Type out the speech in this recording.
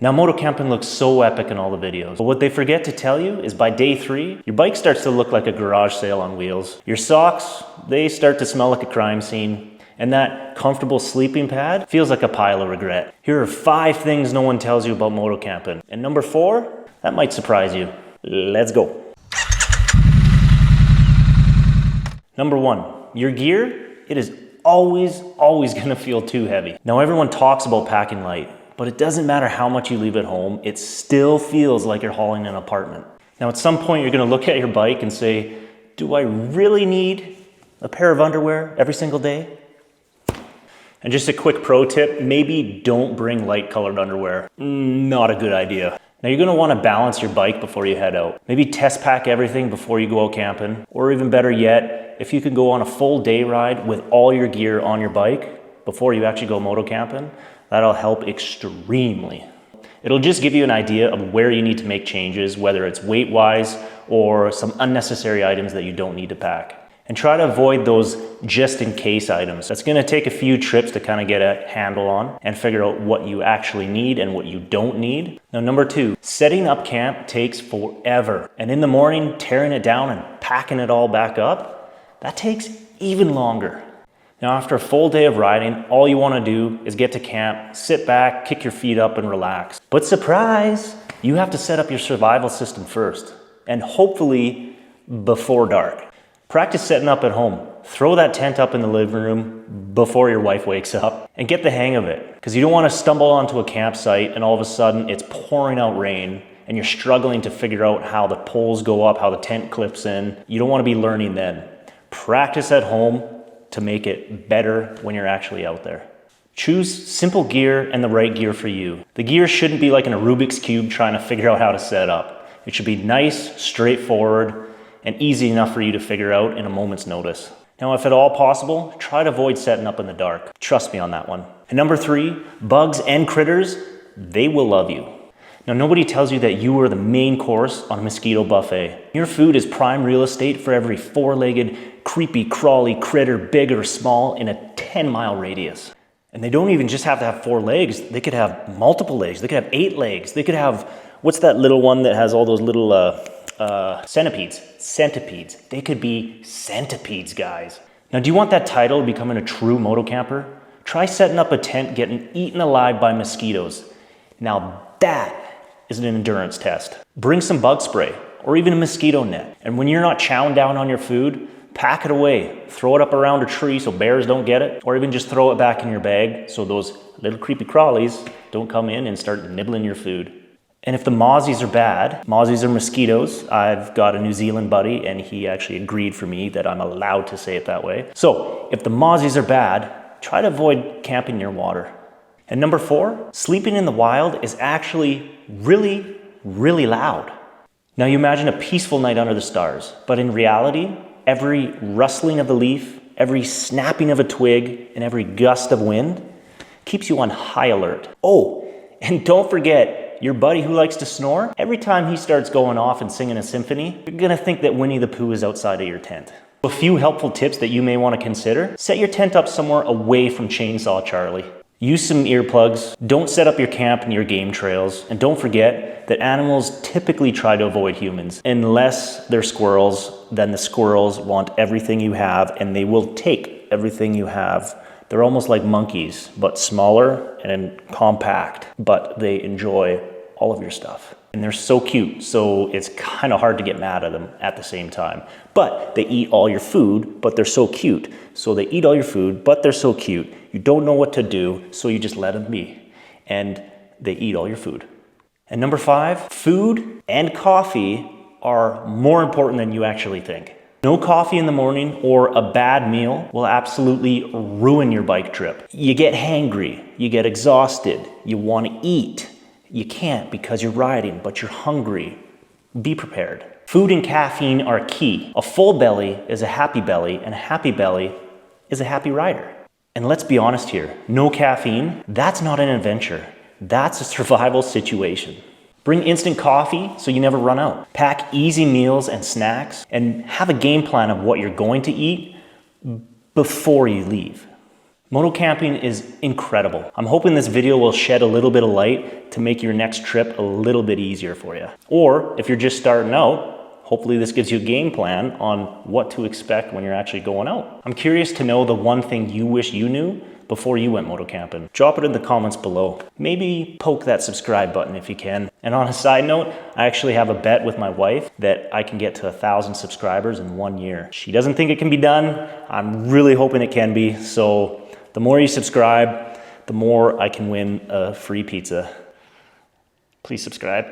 Now, moto camping looks so epic in all the videos, but what they forget to tell you is by day 3, your bike starts to look like a garage sale on wheels. Your socks, they start to smell like a crime scene, and that comfortable sleeping pad feels like a pile of regret. Here are 5 things no one tells you about moto camping. And number 4, that might surprise you. Let's go. Number 1, your gear, it is always gonna feel too heavy. Now, everyone talks about packing light, but it doesn't matter how much you leave at home, it still feels like you're hauling an apartment. Now, at some point, you're gonna look at your bike and say, do I really need a pair of underwear every single day? And just a quick pro tip, maybe don't bring light colored underwear. Not a good idea. Now, you're gonna wanna balance your bike before you head out. Maybe test pack everything before you go out camping, or even better yet, if you can go on a full day ride with all your gear on your bike before you actually go moto camping, that'll help extremely. It'll just give you an idea of where you need to make changes, whether it's weight-wise or some unnecessary items that you don't need to pack. And try to avoid those just-in-case items. That's gonna take a few trips to kind of get a handle on and figure out what you actually need and what you don't need. Now, number 2, setting up camp takes forever. And in the morning, tearing it down and packing it all back up, that takes even longer. Now, after a full day of riding, all you want to do is get to camp, sit back, kick your feet up and relax. But surprise, you have to set up your survival system first, and hopefully before dark. Practice setting up at home. Throw that tent up in the living room before your wife wakes up and get the hang of it. Because you don't want to stumble onto a campsite and all of a sudden it's pouring out rain and you're struggling to figure out how the poles go up, how the tent clips in. You don't want to be learning then. Practice at home to make it better when you're actually out there. Choose simple gear and the right gear for you. The gear shouldn't be like in a Rubik's Cube trying to figure out how to set up. It should be nice, straightforward, and easy enough for you to figure out in a moment's notice. Now, if at all possible, try to avoid setting up in the dark. Trust me on that one. And number 3, bugs and critters, they will love you. Now, nobody tells you that you are the main course on a mosquito buffet. Your food is prime real estate for every 4-legged, creepy, crawly critter, big or small, in a 10-mile radius. And they don't even just have to have 4 legs. They could have multiple legs. They could have 8 legs. They could have, what's that little one that has all those little centipedes? Centipedes. They could be centipedes, guys. Now, do you want that title of becoming a true moto camper? Try setting up a tent getting eaten alive by mosquitoes. Now, that is an endurance test. Bring some bug spray or even a mosquito net. And when you're not chowing down on your food, pack it away. Throw it up around a tree so bears don't get it, or even just throw it back in your bag so those little creepy crawlies don't come in and start nibbling your food. And if the mozzies are bad, mozzies are mosquitoes. I've got a New Zealand buddy and he actually agreed for me that I'm allowed to say it that way. So if the mozzies are bad, try to avoid camping near water. And number 4, sleeping in the wild is actually really loud. Now, you imagine a peaceful night under the stars, but in reality, every rustling of the leaf, every snapping of a twig, and every gust of wind keeps you on high alert. Oh, and don't forget, your buddy who likes to snore, every time he starts going off and singing a symphony, you're gonna think that Winnie the Pooh is outside of your tent. A few helpful tips that you may want to consider: set your tent up somewhere away from Chainsaw Charlie. Use some earplugs. Don't set up your camp near game trails. And don't forget that animals typically try to avoid humans. Unless they're squirrels, then the squirrels want everything you have and they will take everything you have. They're almost like monkeys, but smaller and compact, but they enjoy all of your stuff. And they're so cute, so it's kind of hard to get mad at them at the same time. But they eat all your food, but they're so cute. So they eat all your food, but they're so cute. You don't know what to do, so you just let them be. And they eat all your food. And number 5, food and coffee are more important than you actually think. No coffee in the morning or a bad meal will absolutely ruin your bike trip. You get hangry, you get exhausted, you want to eat. You can't because you're riding, but you're hungry. Be prepared. Food and caffeine are key. A full belly is a happy belly, and a happy belly is a happy rider. And let's be honest here, no caffeine, that's not an adventure. That's a survival situation. Bring instant coffee so you never run out. Pack easy meals and snacks, and have a game plan of what you're going to eat before you leave. Moto camping is incredible. I'm hoping this video will shed a little bit of light to make your next trip a little bit easier for you. Or if you're just starting out, hopefully this gives you a game plan on what to expect when you're actually going out. I'm curious to know the one thing you wish you knew before you went moto camping. Drop it in the comments below. Maybe poke that subscribe button if you can. And on a side note, I actually have a bet with my wife that I can get to 1,000 subscribers in 1 year. She doesn't think it can be done. I'm really hoping it can be. So the more you subscribe, the more I can win a free pizza. Please subscribe.